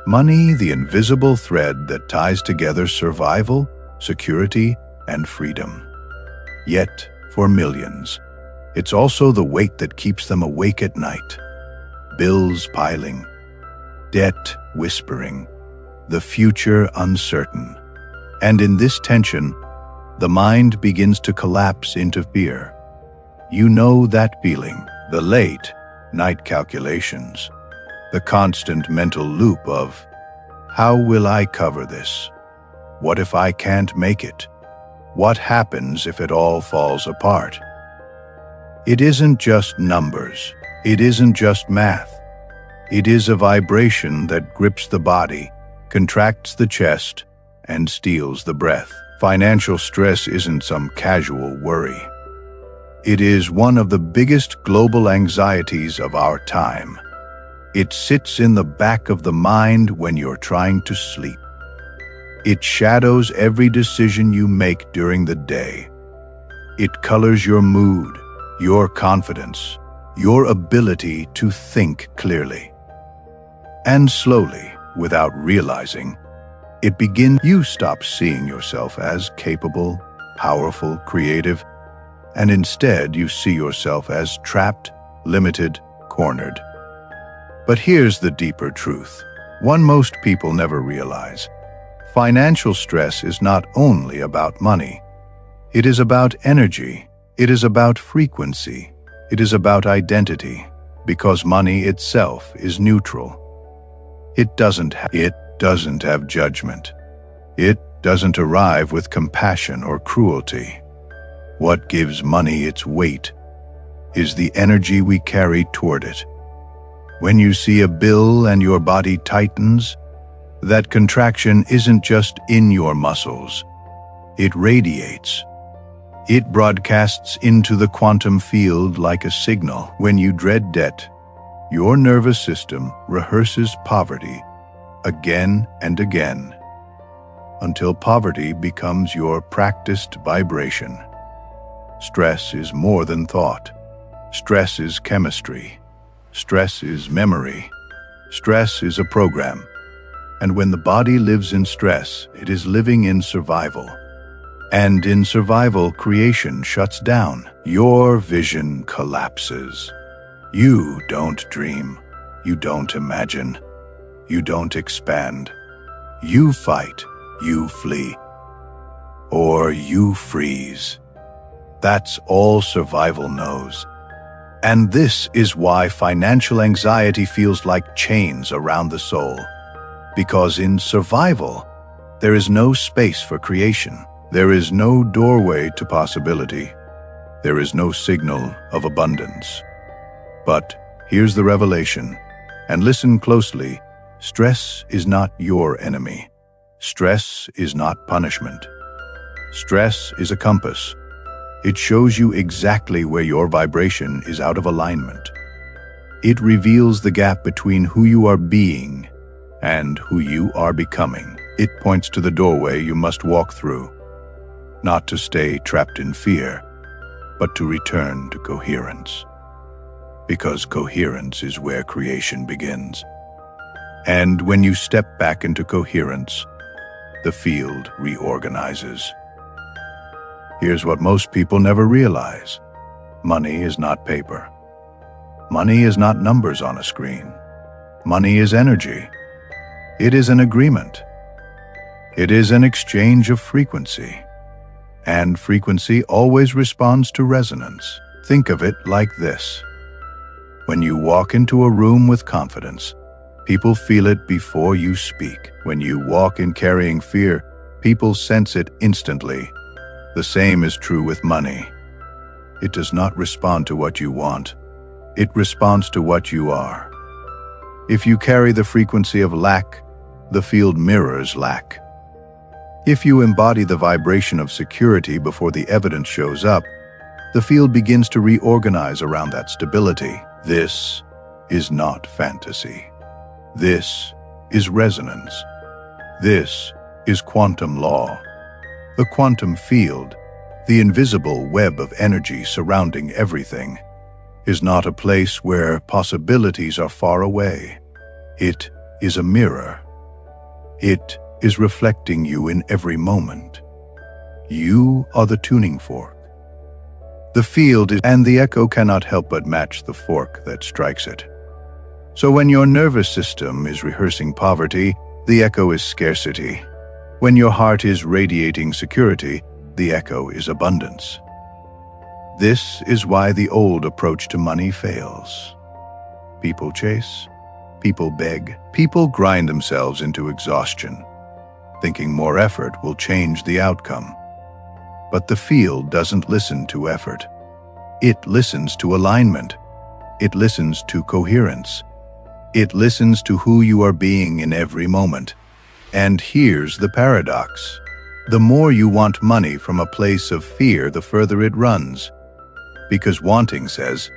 Money, the invisible thread that ties together survival, security, and freedom. Yet, for millions, it's also the weight that keeps them awake at night. Bills piling, debt whispering, the future uncertain. And in this tension, the mind begins to collapse into fear. You know that feeling, the late night calculations, the constant mental loop of, how will I cover this? What if I can't make it? What happens if it all falls apart? It isn't just numbers. It isn't just math. It is a vibration that grips the body, contracts the chest, and steals the breath. Financial stress isn't some casual worry. It is one of the biggest global anxieties of our time. It sits in the back of the mind when you're trying to sleep. It shadows every decision you make during the day. It colors your mood, your confidence, your ability to think clearly. And slowly, without realizing, you stop seeing yourself as capable, powerful, creative, and instead you see yourself as trapped, limited, cornered. But here's the deeper truth, one most people never realize. Financial stress is not only about money. It is about energy. It is about frequency. It is about identity, because money itself is neutral. It doesn't have judgment. It doesn't arrive with compassion or cruelty. What gives money its weight is the energy we carry toward it. When you see a bill and your body tightens, that contraction isn't just in your muscles. It radiates. It broadcasts into the quantum field like a signal. When you dread debt, your nervous system rehearses poverty again and again, until poverty becomes your practiced vibration. Stress is more than thought. Stress is chemistry. Stress is memory. Stress is a program. And when the body lives in stress, it is living in survival. And in survival, creation shuts down. Your vision collapses. You don't dream. You don't imagine. You don't expand. You fight. You flee. Or you freeze. That's all survival knows. And this is why financial anxiety feels like chains around the soul. Because in survival, there is no space for creation. There is no doorway to possibility. There is no signal of abundance. But here's the revelation, and listen closely. Stress is not your enemy. Stress is not punishment. Stress is a compass. It shows you exactly where your vibration is out of alignment. It reveals the gap between who you are being and who you are becoming. It points to the doorway you must walk through, not to stay trapped in fear, but to return to coherence. Because coherence is where creation begins. And when you step back into coherence, the field reorganizes. Here's what most people never realize. Money is not paper. Money is not numbers on a screen. Money is energy. It is an agreement. It is an exchange of frequency. And frequency always responds to resonance. Think of it like this. When you walk into a room with confidence, people feel it before you speak. When you walk in carrying fear, people sense it instantly. The same is true with money. It does not respond to what you want. It responds to what you are. If you carry the frequency of lack, the field mirrors lack. If you embody the vibration of security before the evidence shows up, the field begins to reorganize around that stability. This is not fantasy. This is resonance. This is quantum law. The quantum field, the invisible web of energy surrounding everything, is not a place where possibilities are far away. It is a mirror. It is reflecting you in every moment. You are the tuning fork. The field is, and the echo cannot help but match the fork that strikes it. So when your nervous system is rehearsing poverty, the echo is scarcity. When your heart is radiating security, the echo is abundance. This is why the old approach to money fails. People chase, people beg, people grind themselves into exhaustion, thinking more effort will change the outcome. But the field doesn't listen to effort. It listens to alignment. It listens to coherence. It listens to who you are being in every moment. And here's the paradox. The more you want money from a place of fear, the further it runs. Because wanting says,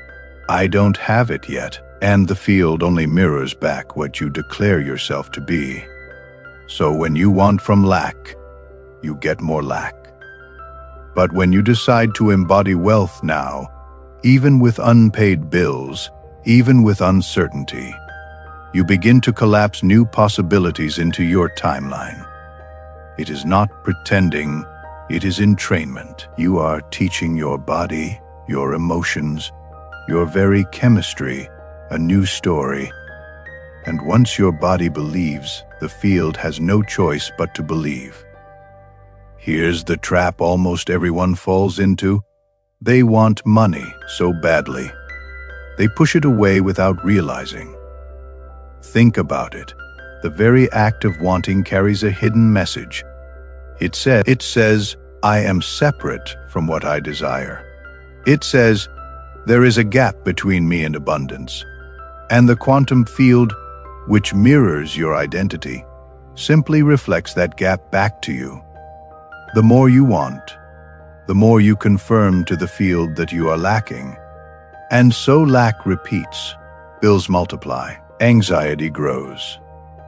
I don't have it yet, and the field only mirrors back what you declare yourself to be. So when you want from lack, you get more lack. But when you decide to embody wealth now, even with unpaid bills, even with uncertainty, you begin to collapse new possibilities into your timeline. It is not pretending, it is entrainment. You are teaching your body, your emotions, your very chemistry, a new story. And once your body believes, the field has no choice but to believe. Here's the trap almost everyone falls into. They want money so badly. They push it away without realizing. Think about it. The very act of wanting carries a hidden message. It says, I am separate from what I desire. It says, there is a gap between me and abundance. And the quantum field, which mirrors your identity, simply reflects that gap back to you. The more you want, the more you confirm to the field that you are lacking. And so lack repeats, bills multiply, anxiety grows,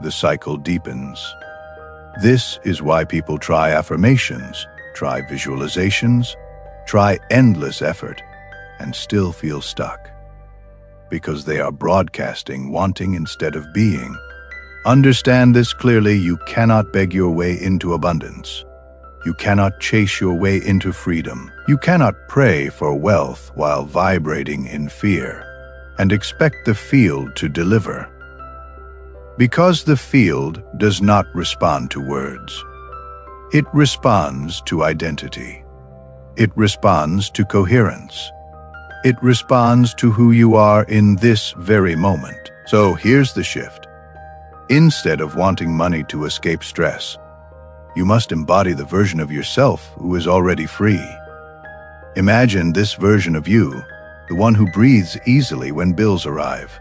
the cycle deepens. This is why people try affirmations, try visualizations, try endless effort, and still feel stuck. Because they are broadcasting wanting instead of being. Understand this clearly: you cannot beg your way into abundance. You cannot chase your way into freedom. You cannot pray for wealth while vibrating in fear and expect the field to deliver. Because the field does not respond to words. It responds to identity. It responds to coherence. It responds to who you are in this very moment. So here's the shift. Instead of wanting money to escape stress, you must embody the version of yourself who is already free. Imagine this version of you, the one who breathes easily when bills arrive,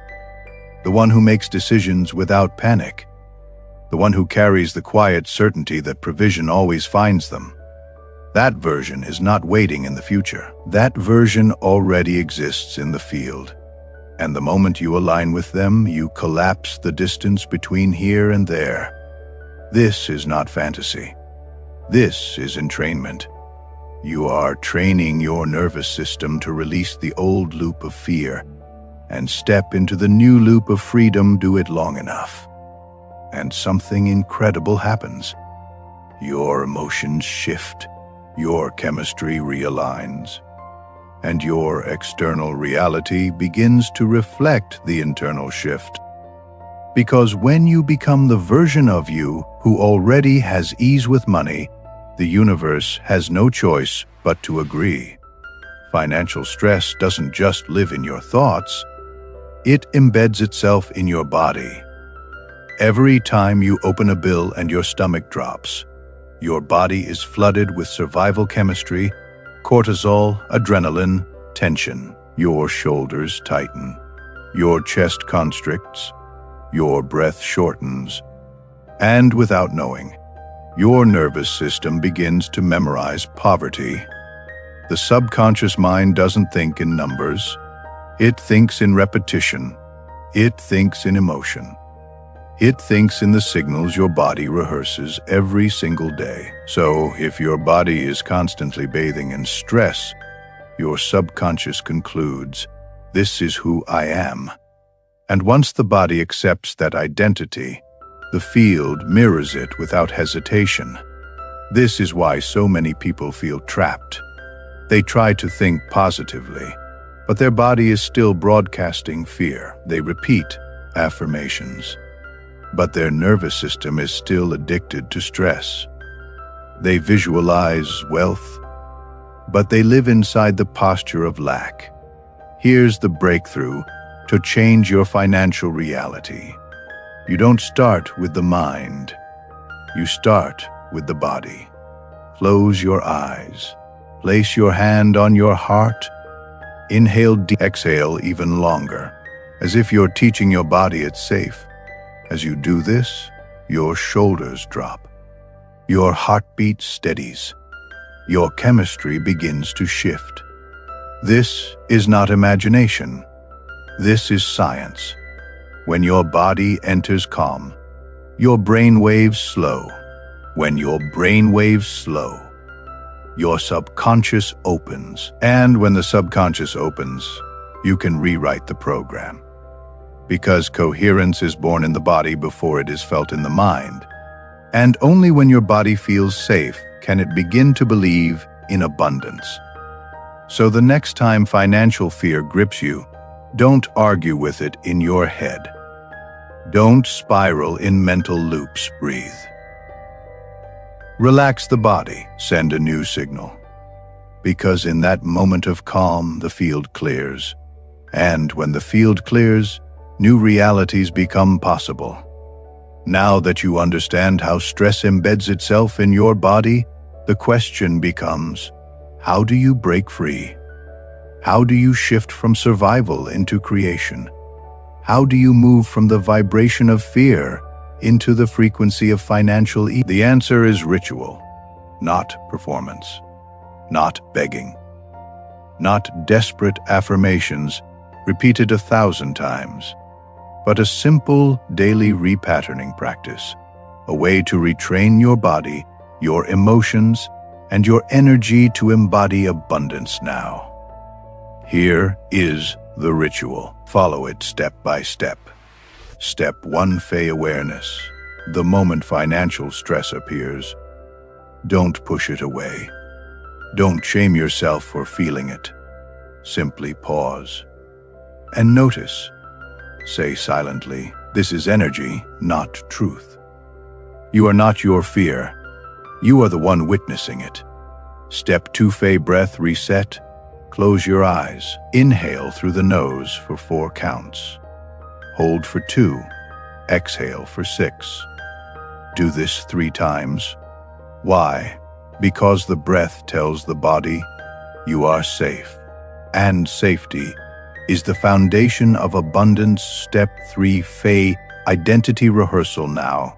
the one who makes decisions without panic, the one who carries the quiet certainty that provision always finds them. That version is not waiting in the future. That version already exists in the field. And the moment you align with them, you collapse the distance between here and there. This is not fantasy. This is entrainment. You are training your nervous system to release the old loop of fear and step into the new loop of freedom. Do it long enough, and something incredible happens. Your emotions shift, your chemistry realigns, and your external reality begins to reflect the internal shift. Because when you become the version of you who already has ease with money, the universe has no choice but to agree. Financial stress doesn't just live in your thoughts, it embeds itself in your body. Every time you open a bill and your stomach drops, your body is flooded with survival chemistry, cortisol, adrenaline, tension. Your shoulders tighten, your chest constricts, your breath shortens, and without knowing, your nervous system begins to memorize poverty. The subconscious mind doesn't think in numbers. It thinks in repetition. It thinks in emotion. It thinks in the signals your body rehearses every single day. So, if your body is constantly bathing in stress, your subconscious concludes, this is who I am. And once the body accepts that identity, The field mirrors it without hesitation. This is why so many people feel trapped. They try to think positively, but their body is still broadcasting fear. They repeat affirmations, but their nervous system is still addicted to stress. They visualize wealth, but they live inside the posture of lack. Here's the breakthrough to change your financial reality. You don't start with the mind. You start with the body. Close your eyes. Place your hand on your heart. Inhale deep, exhale even longer, as if you're teaching your body it's safe. As you do this, your shoulders drop. Your heartbeat steadies. Your chemistry begins to shift. This is not imagination. This is science. When your body enters calm, your brain waves slow. When your brain waves slow, your subconscious opens. And when the subconscious opens, you can rewrite the program. Because coherence is born in the body before it is felt in the mind. And only when your body feels safe can it begin to believe in abundance. So the next time financial fear grips you, don't argue with it in your head. Don't spiral in mental loops. Breathe. Relax the body. Send a new signal. Because in that moment of calm, the field clears. And when the field clears, new realities become possible. Now that you understand how stress embeds itself in your body, the question becomes, how do you break free? How do you shift from survival into creation? How do you move from the vibration of fear into the frequency of financial ease? The answer is ritual, not performance, not begging, not desperate affirmations repeated 1,000 times, but a simple daily repatterning practice, a way to retrain your body, your emotions, and your energy to embody abundance now. Here is the ritual. Follow it step by step. Step 1: Fey awareness. The moment financial stress appears, don't push it away. Don't shame yourself for feeling it. Simply pause and notice. Say silently, this is energy, not truth. You are not your fear. You are the one witnessing it. Step 2: Fey breath reset. Close your eyes. Inhale through the nose for 4 counts. Hold for 2. Exhale for 6. Do this 3 times. Why? Because the breath tells the body, you are safe. And safety is the foundation of abundance. Step 3: Fey identity rehearsal now.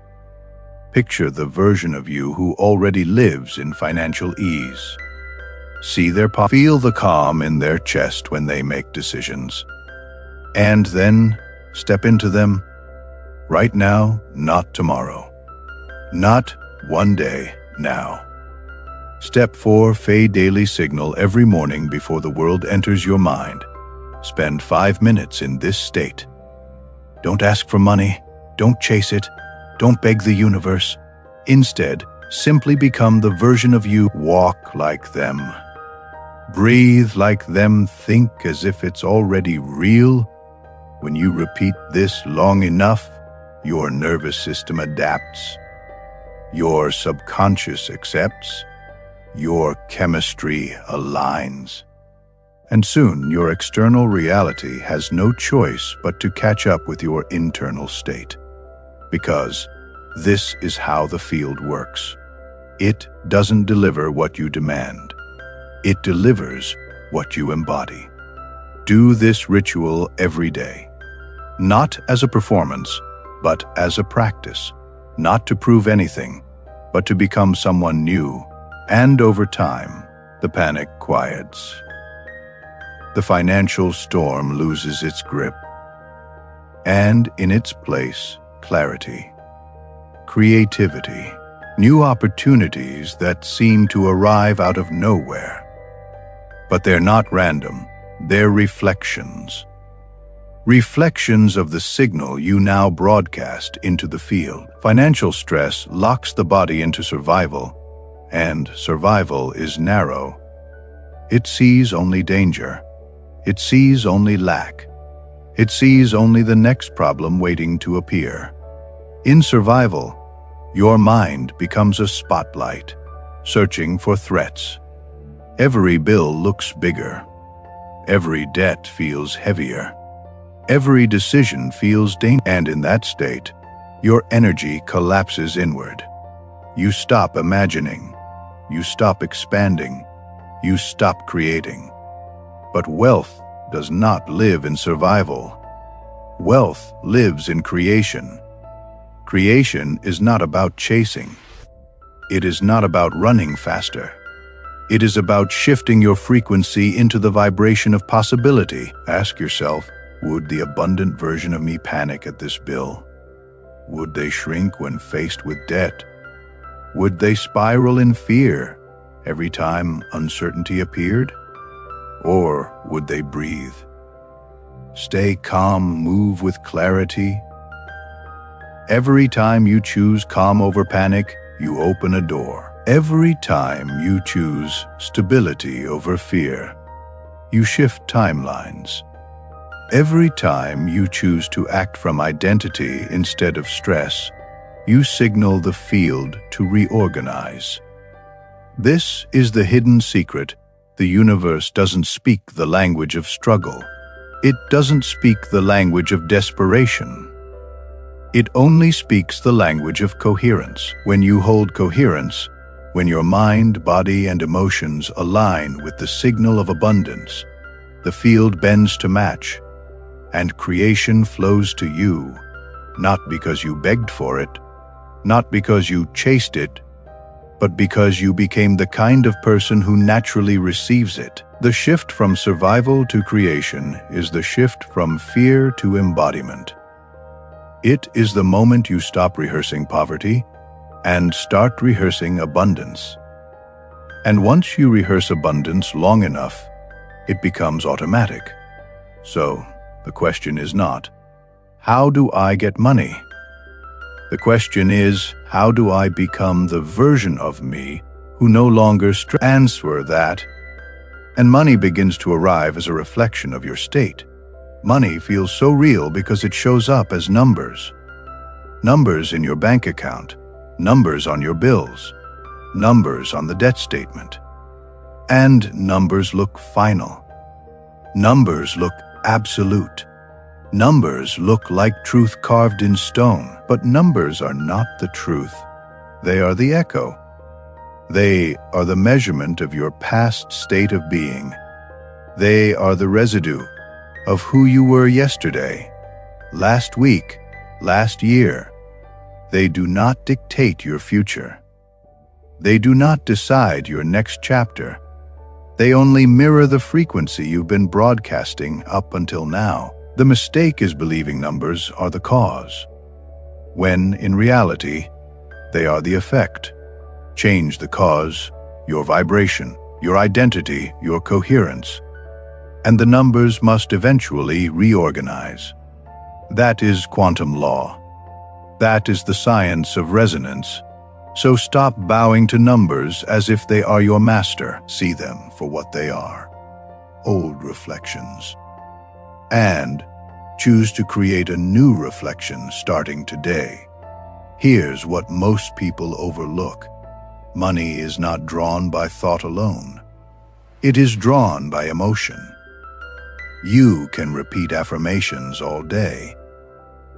Picture the version of you who already lives in financial ease. See their feel the calm in their chest when they make decisions. And then step into them. Right now, not tomorrow. Not one day, now. Step 4: Fey daily signal every morning before the world enters your mind. Spend 5 minutes in this state. Don't ask for money. Don't chase it. Don't beg the universe. Instead, simply become the version of you. Walk like them. Breathe like them. Think as if it's already real. When you repeat this long enough, your nervous system adapts. Your subconscious accepts. Your chemistry aligns. And soon, your external reality has no choice but to catch up with your internal state. Because this is how the field works. It doesn't deliver what you demand. It delivers what you embody. Do this ritual every day. Not as a performance, but as a practice. Not to prove anything, but to become someone new. And over time, the panic quiets. The financial storm loses its grip. And in its place, clarity, creativity, new opportunities that seem to arrive out of nowhere. But they're not random, they're reflections. reflections of the signal you now broadcast into the field. Financial stress locks the body into survival, and survival is narrow. It sees only danger. It sees only lack. It sees only the next problem waiting to appear. In survival, your mind becomes a spotlight, searching for threats. Every bill looks bigger. Every debt feels heavier. Every decision feels dangerous. And in that state, your energy collapses inward. You stop imagining. You stop expanding. You stop creating. But wealth does not live in survival. Wealth lives in creation. Creation is not about chasing. It is not about running faster. It is about shifting your frequency into the vibration of possibility. Ask yourself, would the abundant version of me panic at this bill? Would they shrink when faced with debt? Would they spiral in fear every time uncertainty appeared? Or would they breathe? Stay calm, move with clarity. Every time you choose calm over panic, you open a door. Every time you choose stability over fear, you shift timelines. Every time you choose to act from identity instead of stress, you signal the field to reorganize. This is the hidden secret. The universe doesn't speak the language of struggle. It doesn't speak the language of desperation. It only speaks the language of coherence. When you hold coherence, when your mind, body, and emotions align with the signal of abundance, the field bends to match, and creation flows to you, not because you begged for it, not because you chased it, but because you became the kind of person who naturally receives it. The shift from survival to creation is the shift from fear to embodiment. It is the moment you stop rehearsing poverty and start rehearsing abundance. And once you rehearse abundance long enough, it becomes automatic. So, the question is not, how do I get money? The question is, how do I become the version of me who no longer answer that? And money begins to arrive as a reflection of your state. Money feels so real because it shows up as numbers. Numbers in your bank account, numbers on your bills, numbers on the debt statement. And numbers look final. Numbers look absolute. Numbers look like truth carved in stone, but numbers are not the truth. They are the echo. They are the measurement of your past state of being. They are the residue of who you were yesterday, last week, last year. They do not dictate your future. They do not decide your next chapter. They only mirror the frequency you've been broadcasting up until now. The mistake is believing numbers are the cause, when in reality, they are the effect. Change the cause, your vibration, your identity, your coherence, and the numbers must eventually reorganize. That is quantum law. That is the science of resonance. So stop bowing to numbers as if they are your master. See them for what they are, old reflections. And choose to create a new reflection starting today. Here's what most people overlook. Money is not drawn by thought alone. It is drawn by emotion. You can repeat affirmations all day.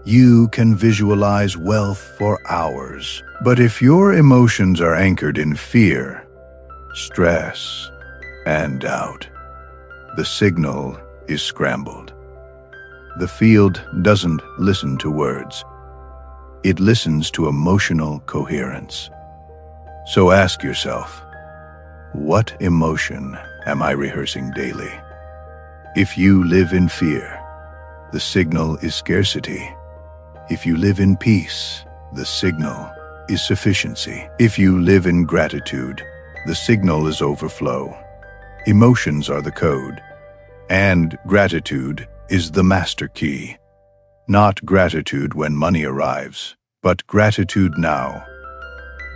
You can visualize wealth for hours. But if your emotions are anchored in fear, stress, and doubt, the signal is scrambled. The field doesn't listen to words. It listens to emotional coherence. So ask yourself, what emotion am I rehearsing daily? If you live in fear, the signal is scarcity. If you live in peace, the signal is sufficiency. If you live in gratitude, the signal is overflow. Emotions are the code, and gratitude is the master key. Not gratitude when money arrives, but gratitude now.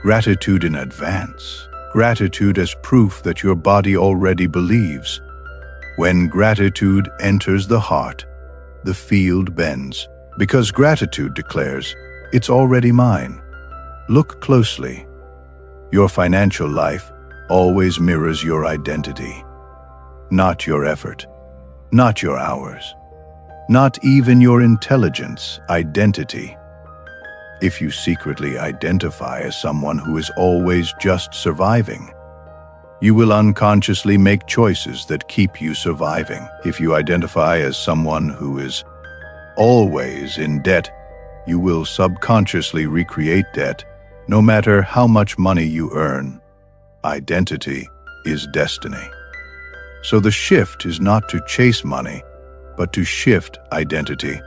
Gratitude in advance. Gratitude as proof that your body already believes. When gratitude enters the heart, the field bends, because gratitude declares, "It's already mine." Look closely. Your financial life always mirrors your identity. Not your effort, not your hours, not even your intelligence, identity. If you secretly identify as someone who is always just surviving, you will unconsciously make choices that keep you surviving. If you identify as someone who is always in debt, you will subconsciously recreate debt, no matter how much money you earn. Identity is destiny. So the shift is not to chase money, but to shift identity,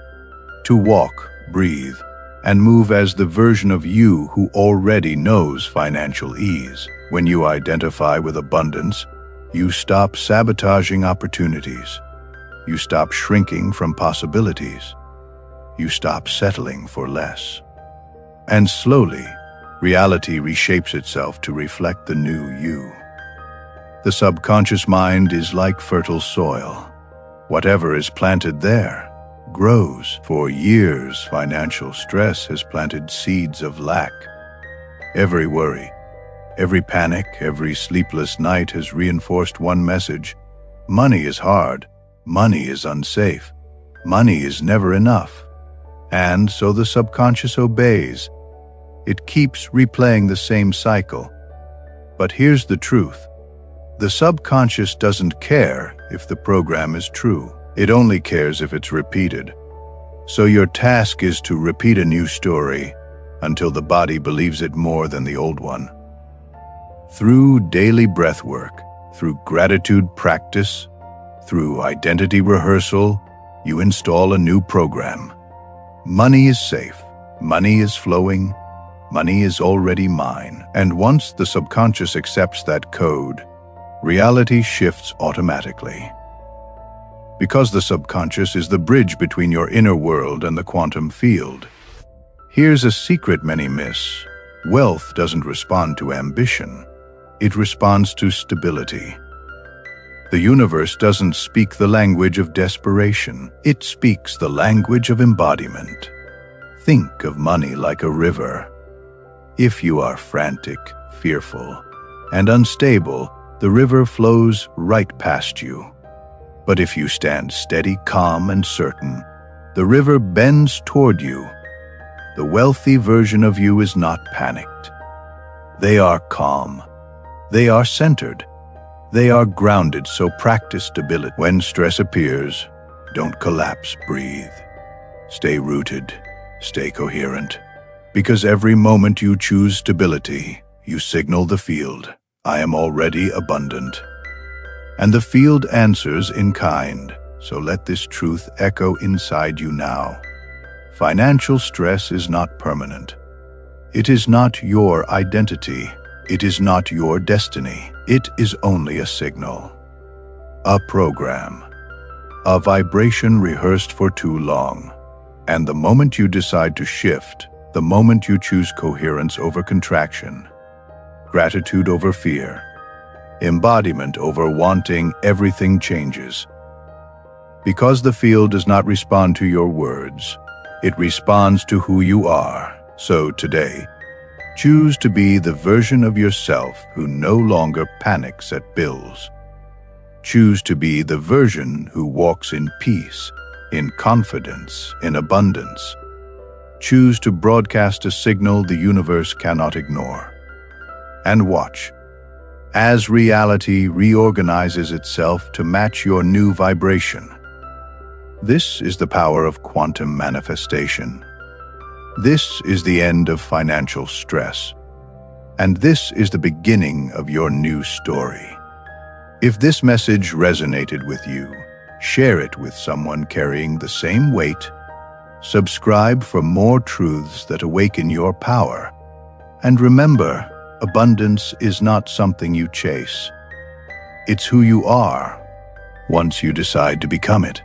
to walk, breathe, and move as the version of you who already knows financial ease. When you identify with abundance, you stop sabotaging opportunities. You stop shrinking from possibilities. You stop settling for less. And slowly, reality reshapes itself to reflect the new you. The subconscious mind is like fertile soil. Whatever is planted there grows. For years, financial stress has planted seeds of lack. Every worry, every panic, every sleepless night has reinforced one message: money is hard, money is unsafe, money is never enough. And so the subconscious obeys. It keeps replaying the same cycle. But here's the truth. The subconscious doesn't care if the program is true. It only cares if it's repeated. So your task is to repeat a new story until the body believes it more than the old one. Through daily breath work, through gratitude practice, through identity rehearsal, you install a new program. Money is safe. Money is flowing. Money is already mine. And once the subconscious accepts that code, reality shifts automatically. Because the subconscious is the bridge between your inner world and the quantum field. Here's a secret many miss. Wealth doesn't respond to ambition. It responds to stability. The universe doesn't speak the language of desperation. It speaks the language of embodiment. Think of money like a river. If you are frantic, fearful, and unstable, the river flows right past you. But if you stand steady, calm, and certain, the river bends toward you. The wealthy version of you is not panicked. They are calm. They are centered. They are grounded, so practice stability. When stress appears, don't collapse, breathe. Stay rooted, stay coherent. Because every moment you choose stability, you signal the field, I am already abundant. And the field answers in kind, so let this truth echo inside you now. Financial stress is not permanent. It is not your identity. It is not your destiny. It is only a signal, a program, a vibration rehearsed for too long. And the moment you decide to shift, the moment you choose coherence over contraction, gratitude over fear, embodiment over wanting, everything changes. Because the field does not respond to your words, it responds to who you are. So today, choose to be the version of yourself who no longer panics at bills. Choose to be the version who walks in peace, in confidence, in abundance. Choose to broadcast a signal the universe cannot ignore. And watch as reality reorganizes itself to match your new vibration. This is the power of quantum manifestation. This is the end of financial stress. And this is the beginning of your new story. If this message resonated with you, share it with someone carrying the same weight. Subscribe for more truths that awaken your power. And remember, abundance is not something you chase. It's who you are once you decide to become it.